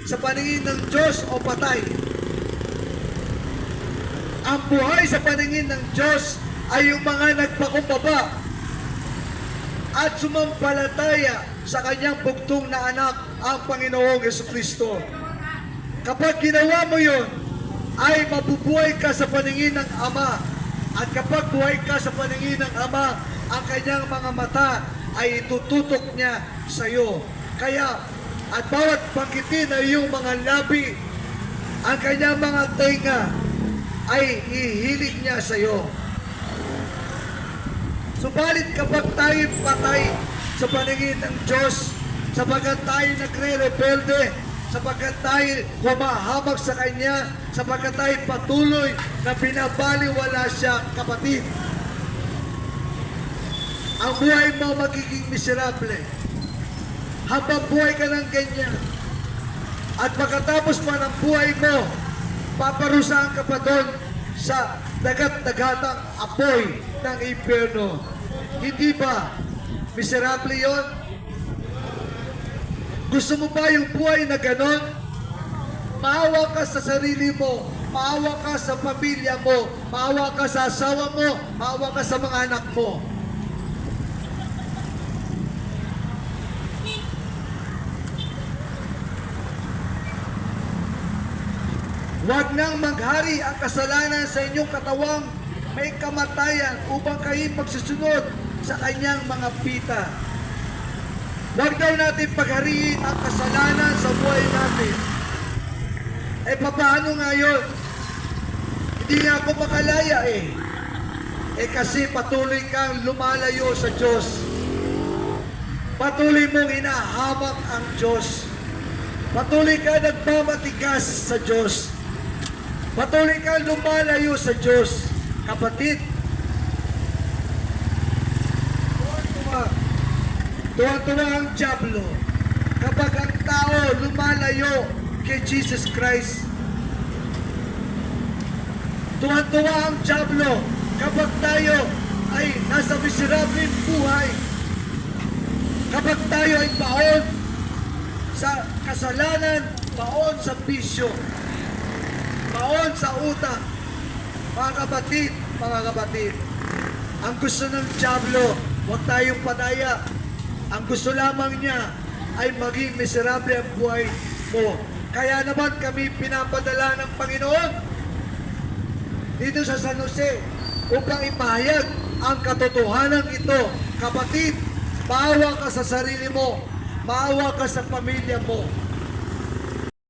sa paningin ng Diyos o patay. Ang buhay sa paningin ng Diyos ay yung mga nagpakumbaba at sumampalataya sa kanyang bugtong na anak, ang Panginoong Jesucristo. Kapag ginawa mo yun, ay mabubuhay ka sa paningin ng Ama. At kapag buhay ka sa paningin ng Ama, ang kanyang mga mata ay itututok niya sa iyo. Kaya, at bawat banggitin na iyong mga labi, ang kanyang mga tenga ay ihilig niya sa iyo. Subalit kapag tayo patay sa paningin ng Diyos, sapagkat tayo nagre-rebelde, sapagkat tayo humahabag sa Kanya, sapagkat tayo patuloy na binabaliwala siya, kapatid, ang buhay mo magiging miserable. Habang buhay ka ng ganyan, at pagkatapos pa ng buhay mo, paparusahan ka pa doon sa dagat-dagatang apoy ng impyerno. Hindi ba miserable yon? Gusto mo ba yung buhay na ganon? Maawa ka sa sarili mo, maawa ka sa pamilya mo, maawa ka sa asawa mo, maawa ka sa mga anak mo. Huwag nang maghari ang kasalanan sa inyong katawang may kamatayan upang kayo magsusunod sa kanyang mga pita. Huwag daw natin paghariin ang kasalanan sa buhay natin. Eh, paano nga yun? Hindi nga ako makalaya eh. Eh, kasi patuloy kang lumalayo sa Diyos. Patuloy mong hinahamak ang Diyos. Patuloy ka nagmamatigas sa Diyos. Patuloy kang lumalayo sa Diyos. Kapatid, tuwa-tuwa ang dyablo kapag ang tao lumalayo kay Jesus Christ. Tuwa-tuwa ang dyablo kapag tayo ay nasa miserableng buhay. Kapag tayo ay baon sa kasalanan, baon sa bisyo, baon sa utang. Mga kapatid, ang gusto ng dyablo, huwag tayong padaya. Ang gusto lamang niya ay maging miserable ang buhay mo. Kaya naman kami pinapadala ng Panginoon dito sa San Jose upang ipahayag ang katotohanan ito. Kapatid, maawa ka sa sarili mo, maawa ka sa pamilya mo,